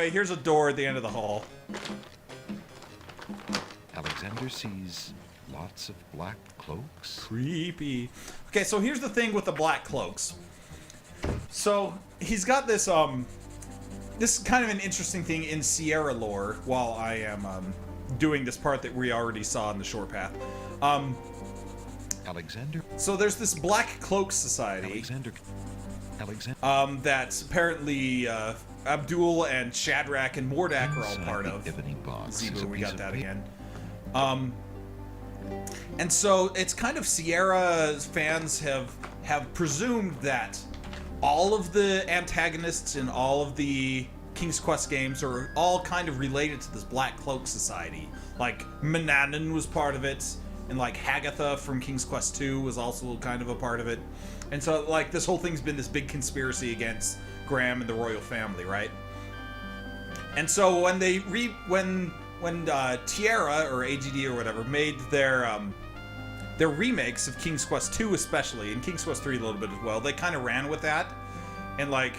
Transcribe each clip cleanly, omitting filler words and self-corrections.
anyway, here's a door at the end of the hall. Alexander sees lots of black cloaks. Creepy. Okay, so here's the thing with the black cloaks. So he's got this this is kind of an interesting thing in Sierra lore. While I am doing this part that we already saw in the short path. Alexander. So there's this Black Cloak Society. Alexander. That's apparently Abdul and Shadrach and Mordak are all part of. Zebu, we got that again. And so it's kind of Sierra fans have presumed that all of the antagonists in all of the King's Quest games are all kind of related to this Black Cloak Society. Like Manannan was part of it, and like Hagatha from King's Quest 2 was also kind of a part of it. And so like this whole thing's been this big conspiracy against Graham and the royal family, right? And so when they when Tierra or AGD or whatever made their remakes of King's Quest 2 especially, and King's Quest 3 a little bit as well, they kind of ran with that. And like,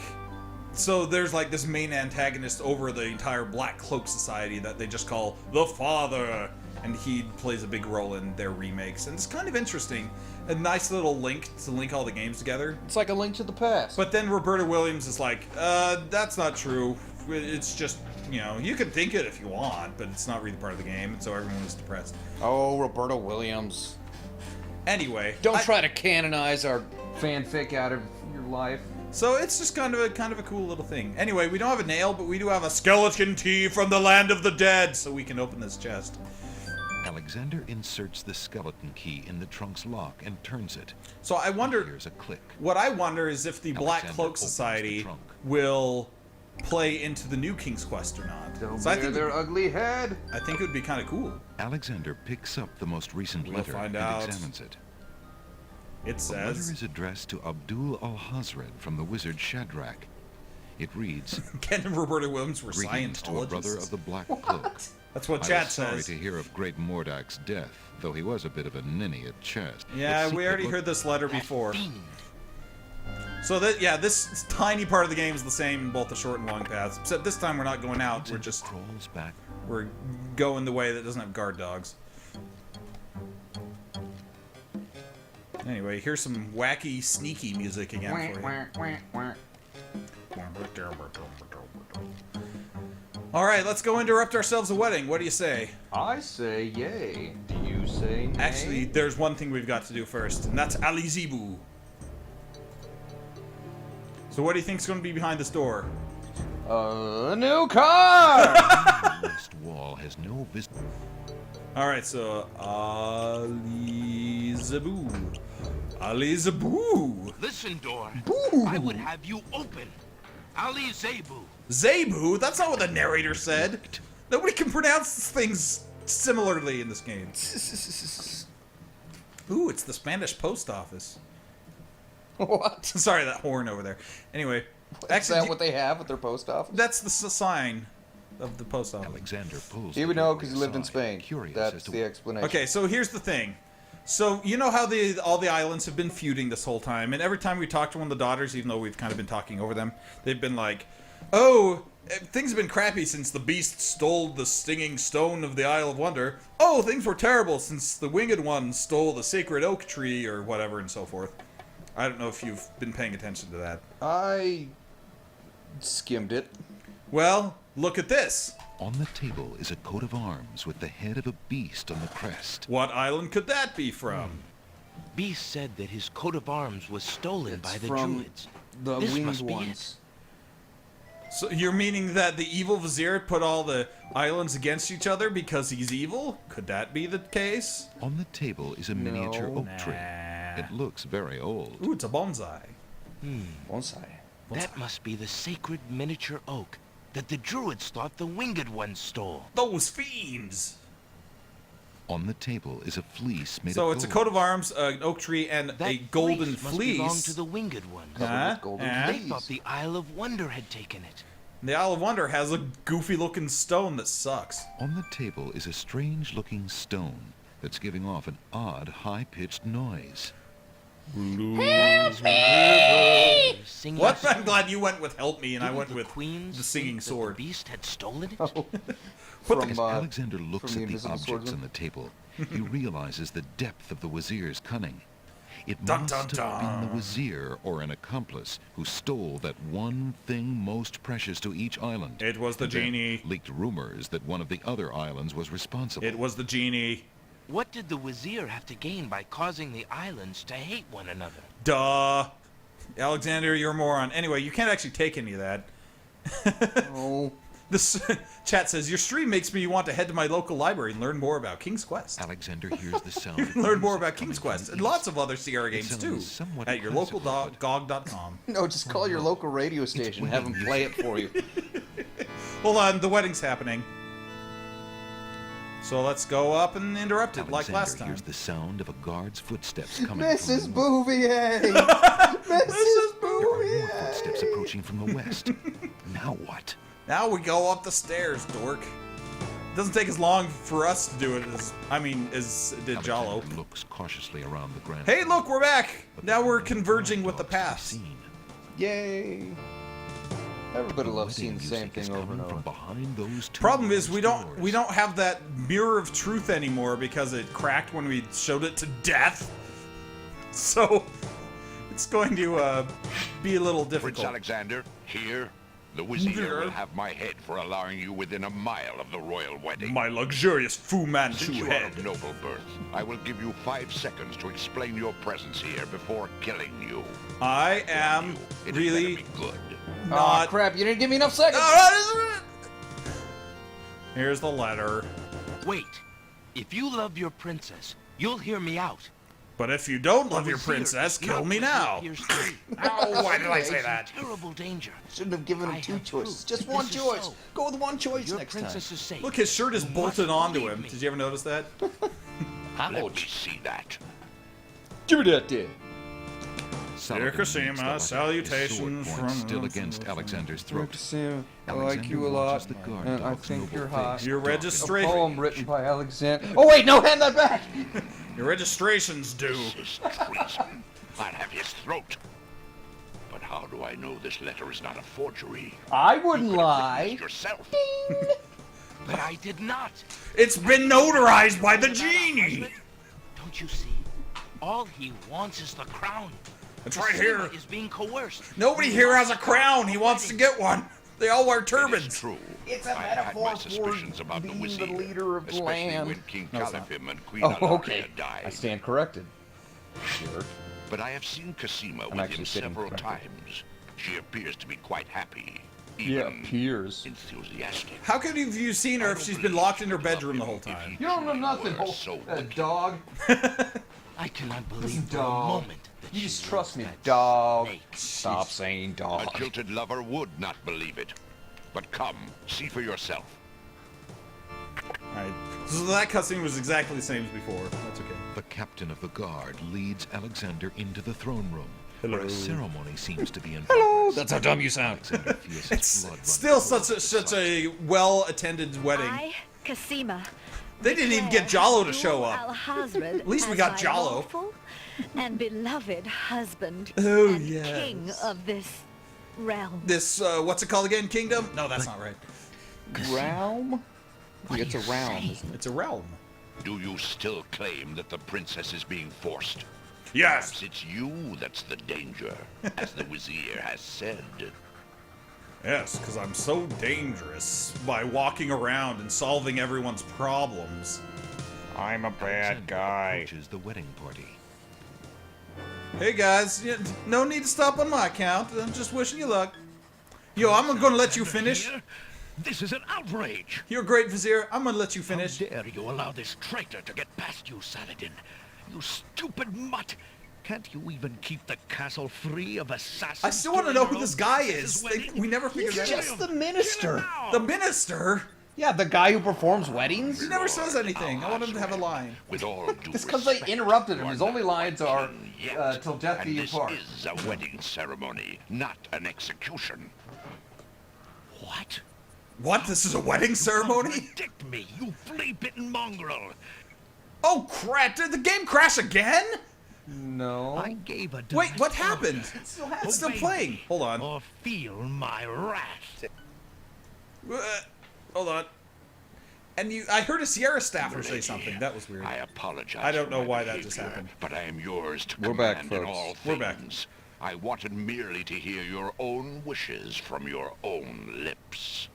so there's like this main antagonist over the entire Black Cloak Society that they just call the Father, and he plays a big role in their remakes. And it's kind of interesting. A nice little link to link all the games together. It's like a link to the past. But then Roberta Williams is like, that's not true. It's just, you know, you can think it if you want, but it's not really part of the game, and so everyone was depressed. Oh, Roberta Williams. Anyway. Don't try to canonize our fanfic out of your life. So it's just kind of a cool little thing. Anyway, we don't have a nail, but we do have a skeleton key from the land of the dead, so we can open this chest. Alexander inserts the skeleton key in the trunk's lock and turns it. So I wonder. Here's a click. What I wonder is if the Black Cloak Society will play into the new King's Quest or not. Don't bear their ugly head. I think it would be kind of cool. Alexander picks up the most recent letter and examines it. It says... The letter is addressed to Abdul al-Hazred from the wizard Shadrach. It reads... Ken and Roberta Williams were Scientologists. To a brother of the Black Cloak. That's what chat says. I was sorry to hear of great Mordak's death, though he was a bit of a ninny at chest. Yeah, we already heard this letter before. So that, yeah, this tiny part of the game is the same in both the short and long paths. Except this time we're not going out. We're just we're going the way that doesn't have guard dogs. Anyway, here's some wacky, sneaky music again for you. All right, let's go interrupt ourselves a wedding. What do you say? I say yay. Do you say nay? Actually, there's one thing we've got to do first, and that's Ali Zebu. So what do you think's going to be behind this door? A new car! The west wall has no business. All right, so Ali Zebu. Ali Zebu. Listen, door. Boo. I would have you open. Ali Zebu. Zebu? That's not what the narrator said. Nobody can pronounce things similarly in this game. Ooh, it's the Spanish post office. What? Sorry, that horn over there. Anyway. Is that what they have at their post office? That's the sign of the post office. Alexander pulls. He would know because he lived in Spain. Curious That's the explanation. Okay, so here's the thing. So you know how all the islands have been feuding this whole time, and every time we talk to one of the daughters, even though we've kind of been talking over them, they've been like, "Oh, things have been crappy since the beast stole the stinging stone of the Isle of Wonder. Oh, things were terrible since the winged one stole the sacred oak tree," or whatever and so forth. I don't know if you've been paying attention to that. I skimmed it. Well, look at this. On the table is a coat of arms with the head of a beast on the crest. What island could that be from? Beast said that his coat of arms was stolen by the from druids. The This winged must be ones. So you're meaning that the evil vizier put all the islands against each other because he's evil? Could that be the case? On the table is a miniature oak tree. Nah. It looks very old. Ooh, it's a bonsai. Bonsai. That must be the sacred miniature oak that the druids thought the winged one stole. Those fiends! On the table is a fleece made of So gold. it's a coat of arms, an oak tree, and That a golden must belong fleece. to the winged ones. Huh? golden Huh? They thought the Isle of Wonder had taken it. The Isle of Wonder has a goofy-looking stone that sucks. On the table is a strange-looking stone that's giving off an odd, high-pitched noise. Help me! What? I'm glad you went with help me and I went with queens the singing think that sword. The beast had stolen it. As Alexander looks at the objects Swordsman. on the table, he realizes the depth of the Wazir's cunning. It Dun, must dun, have been the dun. Wazir or an accomplice who stole that one thing most precious to each island. It was the and then genie. leaked rumors that one of the other islands was responsible. It was the genie. What did the Wazir have to gain by causing the islands to hate one another? Duh. Alexander, you're a moron. Anyway, you can't actually take any of that. Oh. This chat says, your stream makes me want to head to my local library and learn more about King's Quest. Alexander hears the sound of Learn more music about coming King's from Quest the and east. lots of other Sierra It games sounds too somewhat at your local classical, but- GOG.com. No, just call your local radio station. Have them play it for you. Hold on, the wedding's happening. So let's go up and interrupt it like Alexander last time. hears the sound of a guard's footsteps coming Mrs. from the north. Bouvier! Mrs. There are more Bouvier! footsteps approaching from the west. Now what? Now we go up the stairs, dork. It doesn't take as long for us to do it as it did Jalo. Alexander looks cautiously around the grand. Hey, look, we're back! But Now there we're are no converging with the guard dogs to be paths. seen. Yay! Everybody The loves wedding seeing the same music is thing over and coming over. from behind those two Problem is large we doors. don't have that mirror of truth anymore because it cracked when we showed it to death. So it's going to be a little Prince difficult. Alexander, here, the Wazir will have my head for allowing you within a mile of the royal wedding. My luxurious Fu Since Manchu you are head. of noble birth, I will give you 5 seconds to explain your presence here before killing you. I am It really better be good. Aw, not. crap, you didn't give me enough seconds! Here's the letter. Wait. If you love your princess, you'll hear me out. But if you don't The love your Wazir princess, is kill not me what now. he appears to be. Oh, why did I say He's in that? terrible danger. Shouldn't have given him I 2 have choices. proof Just that one this is choice. so. Go with one choice Your next time. princess is safe. Look, his shirt is You bolted must onto believe him. me. Did you ever notice that? Let me see that. Give me that dick. Saladin Cosima, meets the letter, his salutations sword points from- still against Alexander's throat. Sam, I Alexander like you a lot, watches the guard and I dog's think noble you're face hot. Your darken A registration. poem written by Alexander. Oh wait, no, hand that back! Your registration's due. This is treason. I'll have his throat. But how do I know this letter is not a forgery? I wouldn't Witness lie. yourself. But I did not. It's been notarized by the Without a genie. husband, don't you see? All he wants is the crown. It's The right here. Cinema is being coerced. Nobody He here has wants a crown. He wants to get one. They all wear It is turbans. true. It's a I had metaphor my for suspicions about being the the Wazir, leader of the especially land. when King No, it's not. Caliphim and Queen Oh, Alaria okay. died. I stand corrected. Jerk. But I have seen Cosima I'm with actually him sitting several corrected. times. She appears to be quite happy. Yeah, Even peers. enthusiastic. How could have you seen her if she's been locked in her bedroom the whole time? You don't know nothing, Were so wicked. dog. I cannot believe Listen, for a dog. moment that You she just trust me, loves that dog. snake. Stop saying A dog. jilted lover would not believe it. But come, see for yourself. Alright. So that cutscene was exactly the same as before. That's okay. The captain of the guard leads Alexander into the throne room, where Hello. a ceremony seems to be in Hello. progress. That's how dumb you sound. Alexander feels his It's blood run still cold such at a the sight. well-attended wedding. I, Cosima. They didn't even get Jalo to show up. At least we got Jalo. Lawful and beloved husband Oh, and yes. king of this realm. This, what's it called again? Kingdom? No, that's not right. Realm? What It's are a you realm, saying? isn't it? It's a realm. Do you still claim that the princess is being forced? Yes. Perhaps it's you that's the danger, as the Wazir has said. Yes, because I'm so dangerous by walking around and solving everyone's problems. I'm a Alexander approaches the wedding party. Hey guys, no need to stop on my account. I'm just wishing you luck. Yo, I'm gonna let you finish. Here? This is an outrage! You're great, Vizier. I'm gonna let you How finish. dare you allow this traitor to get past you, Saladin? You stupid mutt! Can't you even keep the castle free of assassins? I still want to during know who your this own guy princess's is. wedding? We never figured He's that just out. the minister. The minister? Yeah, the guy who performs weddings. He never says anything. I want him to have a line. With all due It's because they respect, interrupted him. you His are only not lines are, king yet, "Till death do and you this part." is a wedding ceremony, not an execution. What? What? This is a wedding ceremony? Contradict me, you flea-bitten mongrel! Oh crap! Did the game crash again? No. I gave a Wait, what direct happened? order. It's still Obey playing. me, Hold on. Or feel my wrath. Hold on. And I heard a Sierra staffer say Lady, something. That was weird. I apologize. I don't for know my why that just behavior, happened. But I am yours to We're back, command in folks. all We're back. things. I wanted merely to hear your own wishes from your own lips.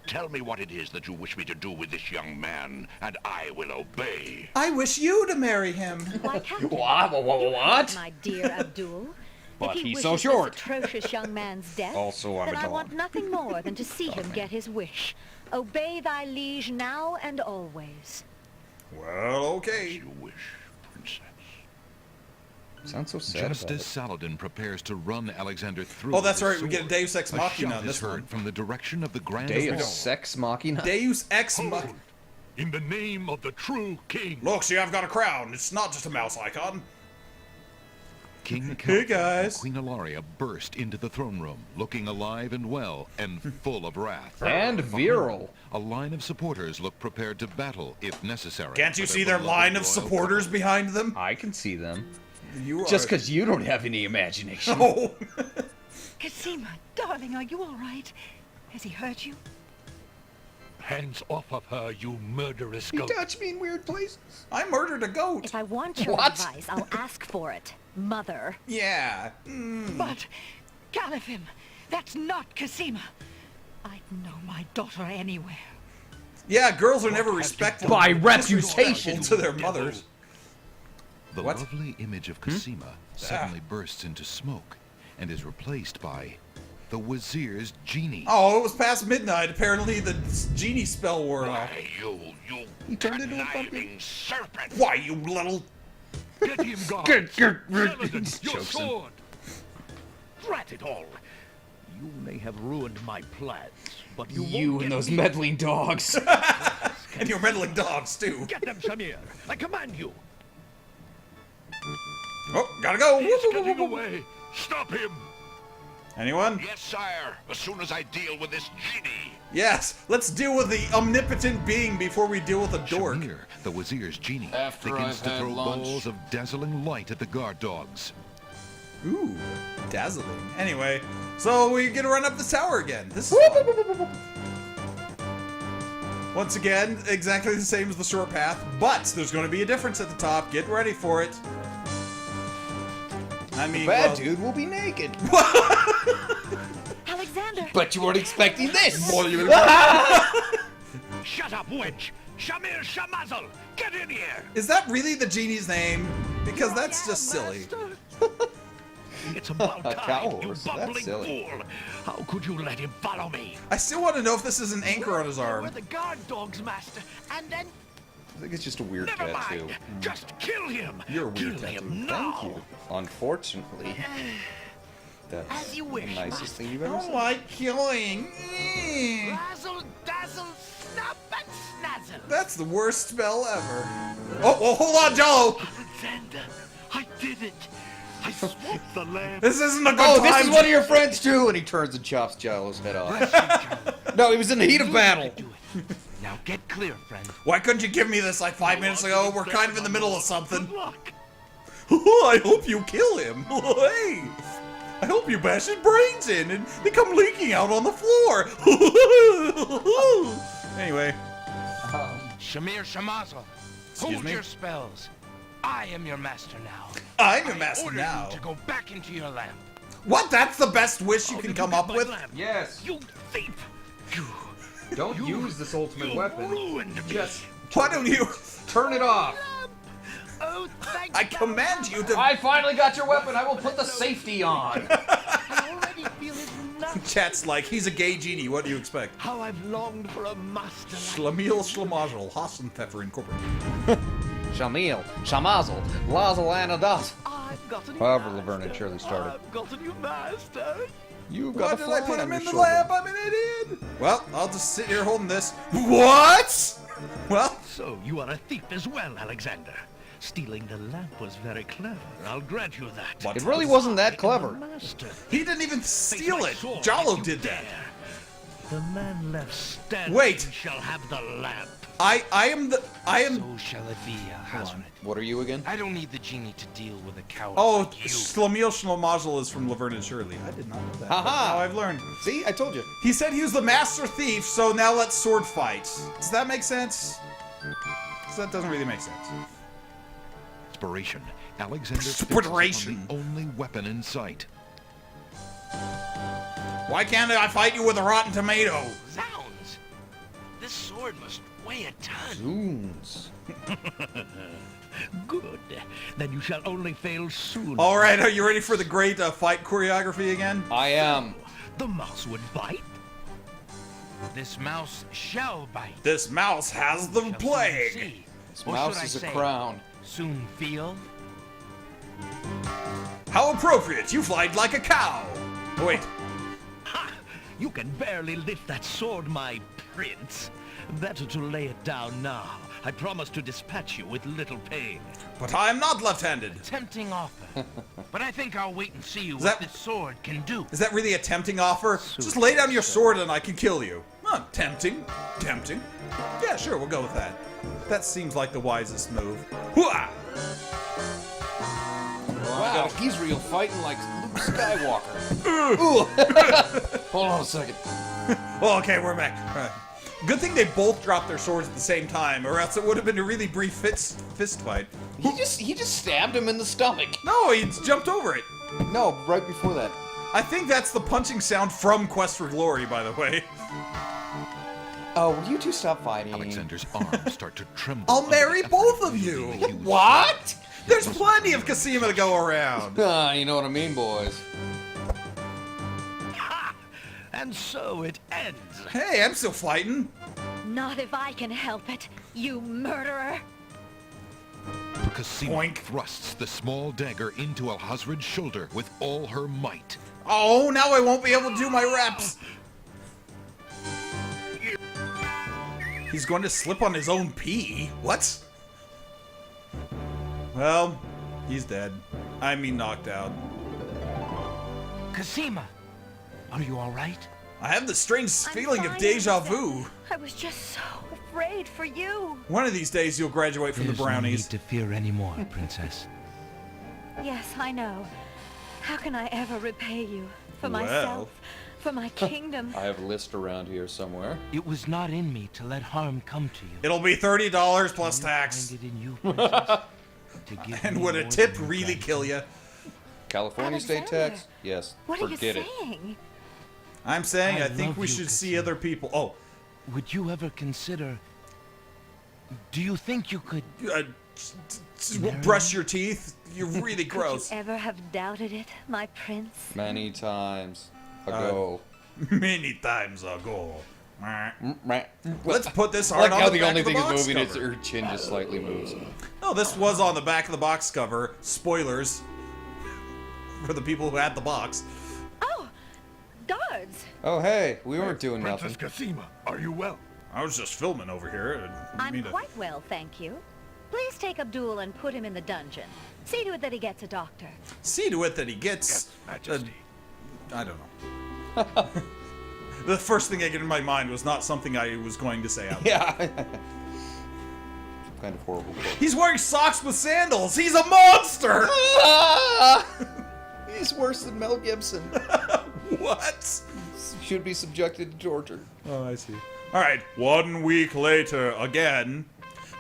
Tell me what it is that you wish me to do with this young man, and I will obey. I wish you to marry him. Why can't you? What? What? My dear Abdul. But if he he's so wishes short. This atrocious young man's death, Also, I'm then a I dog. want nothing more than to see him get his wish. Obey thy liege now and always. Well, As okay. you wish, princess. Sounds so sad. Just about as it. Saladin prepares to run Alexander through Oh, that's with right. his We get a sword, Deus Ex a Machina shot on this is heard one. from the direction of the Grand Deus Hall. Ex Machina. Deus Ex Machina. In the name of the true king. Look, see, I've got a crown. It's not just a mouse icon. King Hey, Calvin guys. and Queen Ilaria burst into the throne room, looking alive and well and full of wrath. And Behind virile. them, a line of supporters look prepared to battle if necessary. Can't you for see their beloved line of royal supporters behind them? I can see them. You Just are... because you don't have any imagination. Oh. Casima, darling, are you all right? Has he hurt you? Hands off of her, you murderous You goat. touch me in weird places. I murdered a goat. If I want your What? advice, I'll ask for it, Mother. Yeah. But, Calipim, that's not Casima. I'd know my daughter anywhere. Yeah, girls are never respectful. By disrespectful reputation. to their mothers. The What? lovely image of Casima suddenly bursts into smoke and is replaced by the Wazir's genie. Oh, it was past midnight. Apparently, the genie spell wore off. Why, you He turned into a conniving serpent! Why, you little... Get him, guard. Get Saladin, your Chokes him. sword. Drat it all. You may have ruined my plans, but you You won't and get those me. meddling dogs. And your meddling dogs, too. Get them, Shamir. I command you. Oh, gotta go. He's getting away. Stop him. Anyone? Yes, sire. As soon as I deal with this genie. Yes, let's deal with the omnipotent being before we deal with a dork. Shamir, the Wazir's genie, After begins I've to had throw lunch. balls of dazzling light at the guard dogs. Ooh, dazzling. Anyway, so we get to run up the tower again. This is fun. Once again, exactly the same as the short path, but there's going to be a difference at the top. Get ready for it. I mean, Bad well, dude will be naked. Alexander! But you weren't expecting this. Shut up, wench. Shamir Shamazel. Get in here. Is that really the genie's name? Because that's just silly. It's about A cow time, you horse, that's bumbling silly. fool. How could you let him follow me? I still want to know if this is an anchor on his arm. We're the guard dogs, master. And then I think it's just a weird Never tattoo. mind. Just kill him. You're a weird kill tattoo. him now. Thank you. Unfortunately, that's As you wish, the nicest master. thing you've I ever don't said. like killing. razzle, dazzle, snap and snazzle. That's the worst spell ever. Oh, well, hold on, Jello. Alexander, I did it. I swapped the lamp. This isn't a good Oh, time. this is one of your friends too, and he turns and chops Jello's head off. No, he was in the heat of battle. Do it. Now get clear, friend. Why couldn't you give me this like 5 minutes ago? We're kind of in the middle of something. Good luck. I hope you kill him. Hey, I hope you bash his brains in and they come leaking out on the floor. Anyway, Shamir Shamazel, Excuse hold me? your spells. I am your master now. I'm your master Order now. you to go back into your lamp. What? That's the best wish you How can did come get up my with? lamp? Yes. You thief. You Don't use this ultimate you weapon. ruined me. Just Why don't you? turn it off. Oh, thank I command you to. I finally got your weapon. I will put the safety on. I already feel his nuts. Chat's like, he's a gay genie. What do you expect? How I've longed for a master like Schlemiel Schlemazel, Hassenpfeffer Incorporated. Shamil, Shamazel, Lazel, Anadas. I've got a new However master. Laverne and Shirley started. I've got a new master. You've Why got a did fly I put on him your in the shoulder. lamp? I'm an idiot. Well, I'll just sit here holding this. What? Well, So you are a thief as well, Alexander. Stealing the lamp was very clever. I'll grant you that. what? It really wasn't that clever. Master. He didn't even steal it. Jalo did that. The man left standing Wait. shall have the lamp. I am. So shall it be, Hazard. What are you again? I don't need the genie to deal with a coward Oh, like you. Schlemiel Schlomazzel is from Laverne and Shirley. I did not know that. Haha. Now I've learned. See, I told you. He said he was the master thief, so now let's sword fight. Does that make sense? 'Cause that doesn't really make sense. Inspiration. Alexander fixes Inspiration. upon the only weapon in sight. Why can't I fight you with a rotten tomato? Zounds! This sword must weigh a ton. Zoons. Good. Then you shall only fail soon. All right, are you ready for the great fight choreography again? I am. The mouse would bite. This mouse shall bite. This mouse has the Shall soon plague. see. This Or mouse should I is a say, crown. Soon feel. How appropriate! You flied like a cow. Oh, wait. Ha! You can barely lift that sword, my prince. Better to lay it down now. I promise to dispatch you with little pain. But I am not left-handed. Tempting offer. But I think I'll wait and see what that- this sword can do. Is that really a tempting offer? Just lay down your sword and I can kill you. Huh, tempting. Tempting. Yeah, sure, we'll go with that. That seems like the wisest move. Hooah! Wow, he's real fighting like Luke Skywalker. Ooh. Hold on a second. Well, okay, we're back. All right. Good thing they both dropped their swords at the same time, or else it would have been a really brief fist fight. He just stabbed him in the stomach. No, he jumped over it. No, right before that. I think that's the punching sound from Quest for Glory, by the way. Oh, will you two stop fighting? Alexander's arms start to tremble. I'll under the marry effort both of wielding you. a huge What? There's plenty of Casima to go around. You know what I mean, boys. Ha! And so it ends. Hey, I'm still fighting. Not if I can help it, you murderer. Casima Boink. thrusts the small dagger into Alhazred's shoulder with all her might. Oh, now I won't be able to do my reps. He's going to slip on his own pee? What? Well, he's dead. I mean knocked out. Casima, are you all right? I have the strange I'm feeling of fine, deja Jensen. vu. I was just so afraid for you. One of these days you'll graduate from There's the brownies. no need to fear anymore, princess. Yes, I know. How can I ever repay you? For Well. myself? For my kingdom? I have a list around here somewhere. It was not in me to let harm come to you. It'll be $30 plus tax. Find it in you, princess, to give And me would a more tip than your really kill you? California state Alexander, tax? Yes. What are Forget you it. saying? I'm saying I I think love we you, should see Casima. other people. Oh, Would you ever consider... Do you think you could... brush your teeth. You're really Could gross. you ever have doubted it, my prince? Many times ago. Many times ago. Let's Let's put this I art like on how the the back only of the thing is box moving is cover. her chin just slightly moves. Oh, this was on the back of the box cover. Spoilers for the people who had the box. Oh, guards! Oh, hey, we weren't doing Princess nothing. Casima, are you well? I was just filming over here. I didn't I'm mean to- quite well, thank you. Please take Abdul and put him in the dungeon. See to it that he gets a doctor. See to it that he gets. Yes, Majesty. I don't know. The first thing that came to my mind was not something I was going to say out loud. Yeah. Some kind of horrible quote. He's wearing socks with sandals. He's a monster. He's worse than Mel Gibson. What? Should be subjected to torture. Oh, I see. All right, 1 week later again.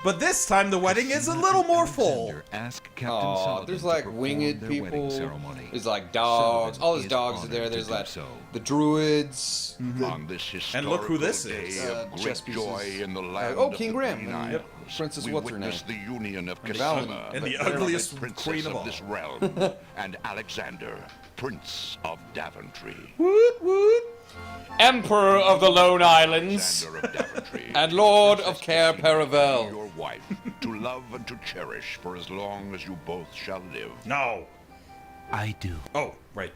But this time the wedding is a little more full. Alexander ask Captain Oh, Sullivan there's to like perform winged their wedding people. ceremony. There's like dogs. Sullivan All his is dogs are there. honored to There's do like so. the druids. On this historical And look who this day is. of great chess pieces. joy in the land Oh, of King the Graham. Green Yep. Isles, Princess we what's her witness name? the union of And Casima, Ballew. And the venerable ugliest princess queen of all. this realm, and Alexander, Prince of Daventry. Woot woot. Emperor of the Lone Islands. Alexander of Daventry, And Lord of Princess Cair Casima, Paravel. your wife, to love and to cherish for as long as you both shall live. No. I do. Oh, right.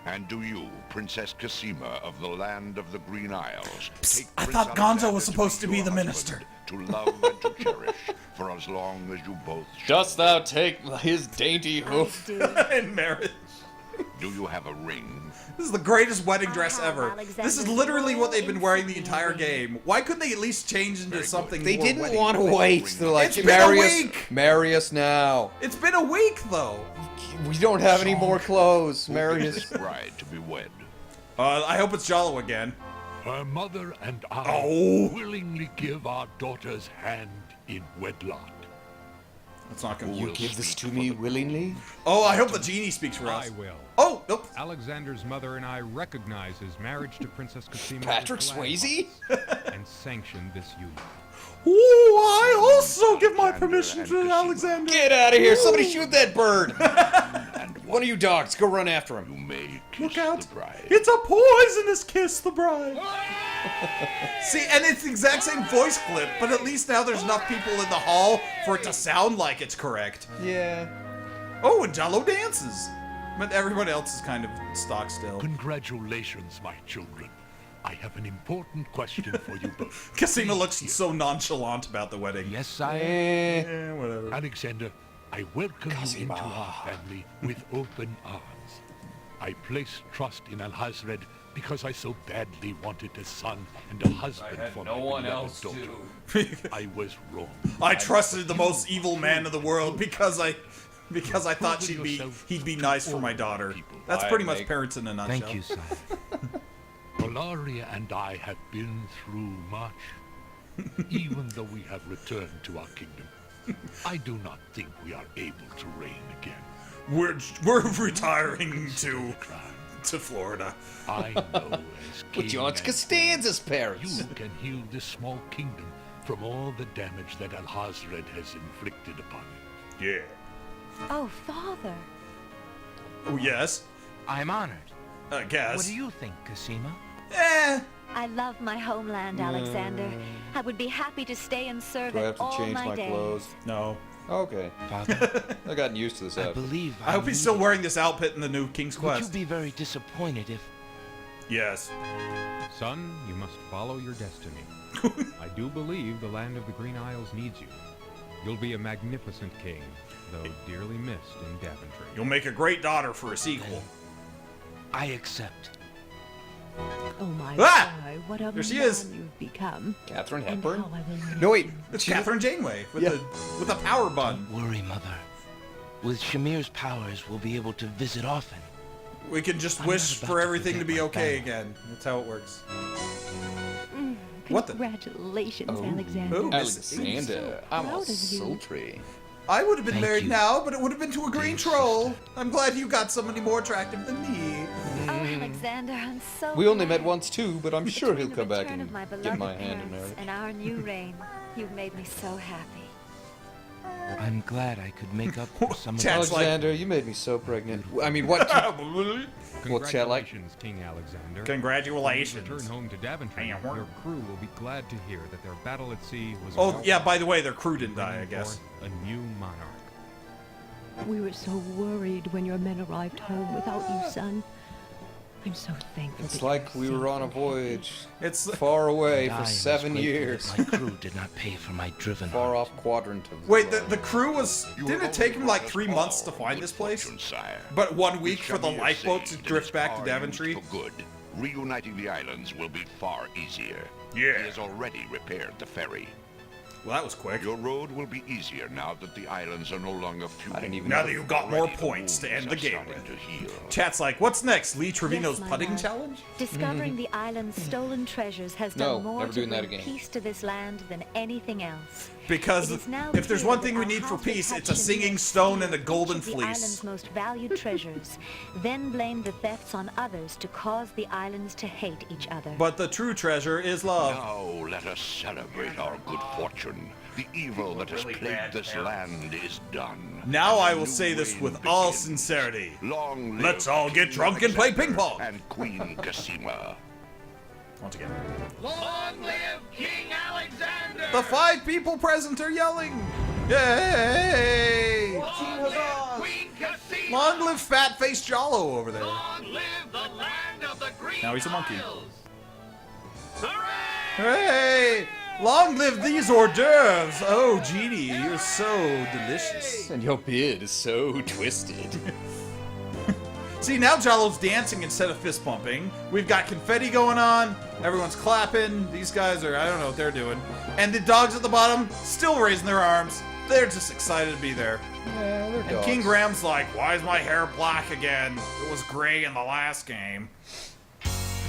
And do you, Princess Casima of the land of the Green Isles, take I Prince thought Gonzo Alexander was supposed to be your the husband, minister. to love and to cherish for as long as you both shall Dost thou take his dainty I hoof? do. In marriage. Do you have a ring? This is the greatest wedding dress I have ever. This is literally what they've been wearing the entire game. Why couldn't they at least change into something They more didn't wedding want to related? wait. They're like, It's been marry a us, week. marry us now. It's been a week, though. We don't have any more clothes. Marry Who us. is this bride to be wed? I hope it's Jalo again. Her mother and I Oh. willingly give our daughter's hand in wedlock. That's not gonna. You give this to me willingly? Oh, I hope the genie speaks for us. I will. Oh, nope. Alexander's mother and I recognize his marriage to Princess Cosima Patrick Swayze? and sanction this union. Ooh, I also give my permission to Alexander. Get out of here! Somebody shoot that bird! One of you dogs, go run after him. You may kiss Look out. the bride. It's a poisonous kiss, the bride. See, and it's the exact same voice clip, but at least now there's enough people in the hall for it to sound like it's correct. Yeah. Oh, and Jalo dances. But everyone else is kind of stock still. Congratulations, my children. I have an important question for you both. Cosima looks so nonchalant about the wedding. Yes, I... Eh, whatever. Alexander, I welcome you into our family with open arms. I place trust in Alhazred because I so badly wanted a son and a husband for my beloved daughter. I was wrong. I trusted the most evil man in the world because I thought he'd be nice for my daughter. That's pretty much parents in a nutshell. Thank you, son. Valaria and I have been through much, even though we have returned to our kingdom. I do not think we are able to reign again. We're retiring to Florida. I know as With John king Costanza's parents. you can heal this small kingdom from all the damage that Alhazred has inflicted upon it. Yeah. Oh, Father. Oh, yes. I'm honored. I guess. What do you think, Cosima? Eh. I love my homeland, Alexander. I would be happy to stay and serve Do I it have to all change my my days. clothes? No. Okay. Father, I've gotten used to this I outfit. believe I hope he's need still it. wearing this outfit in the new King's Would you Quest. be very disappointed if... Yes. Son, you must follow your destiny. I do believe the land of the Green Isles needs you. You'll be a magnificent king, though dearly missed in Daventry. You'll make a great daughter for a sequel. I accept. Oh my Ah! boy, what a There she man is. you've become. Catherine And Hepburn? how I will No, wait. It's she's- Catherine Janeway with a power bun. Don't worry, Mother. With Shamir's powers, we'll be able to visit often. We can just I'm wish not about for to everything to forget be my okay family. again. That's how it works. What the- Congratulations, Oh. Alexander. Ooh. Alexander, I'm proud all of you. sultry. I would have been Thank married you, now, but it would have been to a green dear troll. sister. I'm glad you got somebody more attractive than me. Oh, Alexander, I'm so We only glad. met once too, but I'm sure he'll The come back return and of my get beloved my hand in parents marriage. and our new reign. You've made me so happy. I'm glad I could make up for some of Chad's the... like- Alexander, you made me so pregnant. I mean, what? What's that like? Congratulations, King Alexander. Congratulations. When you return home to Daventry, Hey, your crew will be glad to hear that their battle at sea was Oh, well yeah, fought, by the way, their crew didn't die, I bringing guess. forth a new monarch. We were so worried when your men arrived home without you, son. I'm so thankful. It's that like you're we were safe. on a voyage It's far away I for am as 7 grateful years. that my crew did not pay for my driven Far heart. off quadrant of wait, the crew was You didn't have it take him only like brought us 3 months to all find good this place? fortune, sire. But 1 week With for the Shamir lifeboat to saved, drift it back is to our Daventry? use for good. Reuniting the islands will be far easier. Yeah. He has already repaired the ferry. Well, that was quick. Your road will be easier now that the islands are no longer feudal. I didn't even Now know. that you've got more Already the points to wounds end the are game starting with. to heal. Chat's like, what's next? Lee Trevino's my putting love. challenge? Discovering the island's stolen treasures has No, done more never to doing that bring again. peace to this land than anything else. Because It is now if there's clear one that thing we need for Alhazred peace, had it's a Shamir singing stone and a steal golden each of the fleece. island's most valued treasures, then blame the thefts on others to cause the islands to hate each other. But the true treasure is love. Now let us celebrate our good fortune. The evil that has plagued this land is done. Now and a I will new say this reign with all begins. sincerity. Long Let's live all get King drunk and play Alexander ping pong. And Queen Cosima. Once again. Long live King Alexander! The 5 people present are yelling. Yay! Queen Cosima! Long live fat-faced Jalo over there. Long live the land of the Green Now he's a monkey. Isles! Hooray! Hey! Long live these hors d'oeuvres! Oh, Genie, you're so delicious. And your beard is so twisted. See, now Jalo's dancing instead of fist pumping. We've got confetti going on. Everyone's clapping. These guys are, I don't know what they're doing. And the dogs at the bottom, still raising their arms. They're just excited to be there. Yeah, they're And dogs. King Graham's like, why is my hair black again? It was gray in the last game.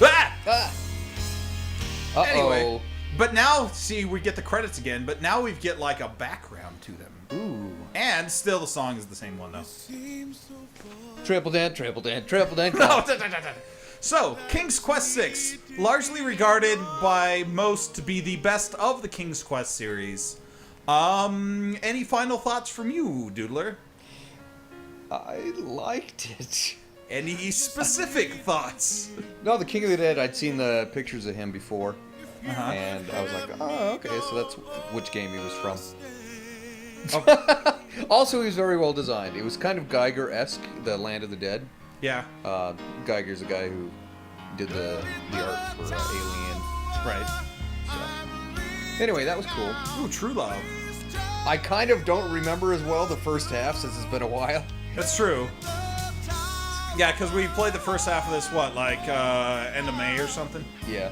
Ah! Uh-oh. Anyway, but now, see, we get the credits again, but now we get like a background to them. Ooh. And still the song is the same one, though. Triple dent, triple dent, triple dent. No, So, King's Quest VI, largely regarded by most to be the best of the King's Quest series. Any final thoughts from you, Doodler? I liked it. Any specific thoughts? No, the King of the Dead, I'd seen the pictures of him before. Uh-huh. And I was like, oh, okay, so that's which game he was from. Also, he was very well designed. It was kind of Geiger-esque, the Land of the Dead. Yeah. Geiger's a guy who did the art for Alien. Right. So. Anyway, that was cool. Ooh, True Love. I kind of don't remember as well the first half since it's been a while. That's true. Yeah, because we played the first half of this, what, like, end of May or something? Yeah.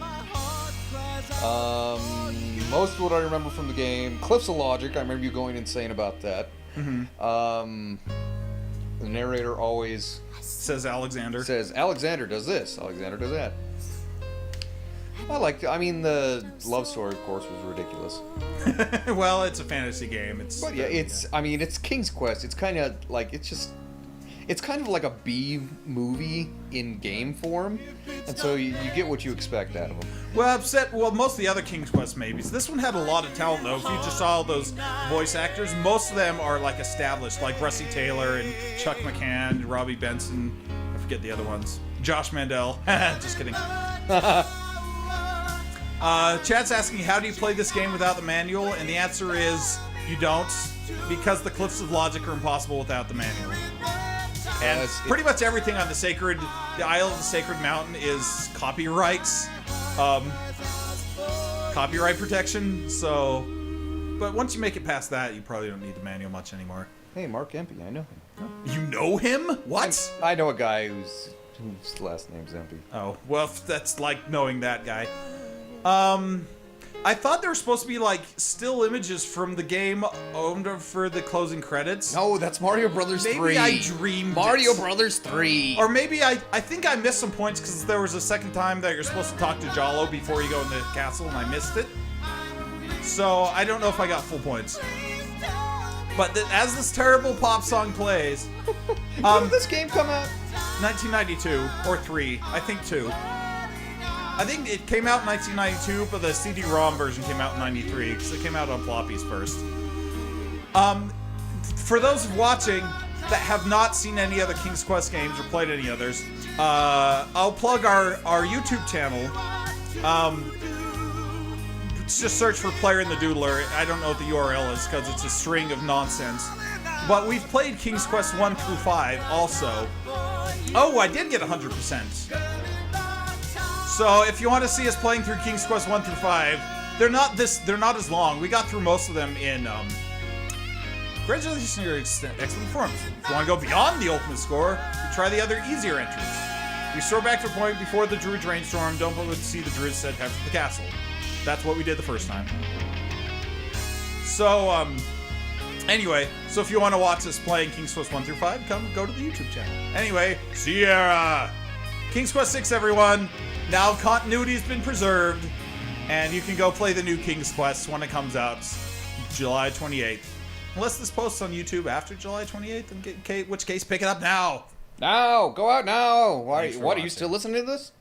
Most of what I remember from the game, Cliffs of Logic, I remember you going insane about that. Mm-hmm. The narrator always says Alexander does this, Alexander does that. I liked it. I mean, the love story, of course, was ridiculous. Well, it's a fantasy game. But yeah, I mean, it's King's Quest. It's kind of like, it's kind of like a B movie in game form, and so you get what you expect out of them. Well, most of the other King's Quest maybes. This one had a lot of talent, though. If you just saw those voice actors, most of them are like established, like Rusty Taylor and Chuck McCann, Robbie Benson. I forget the other ones. Josh Mandel. Just kidding. Chad's asking, how do you play this game without the manual? And the answer is, you don't, because the Cliffs of Logic are impossible without the manual. And pretty much everything on the Isle of the Sacred Mountain is copyrights. Copyright protection, so... But once you make it past that, you probably don't need the manual much anymore. Hey, Mark Empey, I know him. You know him? What? I know a guy whose last name's Empey. Oh, well, that's like knowing that guy. I thought there were supposed to be, like, still images from the game for the closing credits. No, that's Mario Brothers 3. Maybe I dreamed Mario Brothers 3. Or maybe I think I missed some points because there was a second time that you're supposed to talk to Jalo before you go in the castle, and I missed it. So I don't know if I got full points. But as this terrible pop song plays... when did this game come out? 1992, or 3. I think 2. I think it came out in 1992, but the CD-ROM version came out in 93, because it came out on floppies first. For those watching that have not seen any other King's Quest games or played any others, I'll plug our YouTube channel. Just search for Player in the Doodler. I don't know what the URL is, because it's a string of nonsense. But we've played King's Quest 1 through 5 also. Oh, I did get 100%. So if you want to see us playing through King's Quest 1 through 5, they're not as long. We got through most of them in congratulations on your excellent performance. If you want to go beyond the ultimate score, you try the other easier entries. Restore back to a point before the Druid's rainstorm. Don't bother to see the Druid's set head for the castle. That's what we did the first time. So anyway, so if you want to watch us playing King's Quest 1 through 5, go to the YouTube channel. Anyway, Sierra! King's Quest 6, everyone! Now continuity's been preserved, and you can go play the new King's Quest when it comes out, July 28th. Unless this posts on YouTube after July 28th, in which case, pick it up now! Now! Go out now! What, are you still listening to this?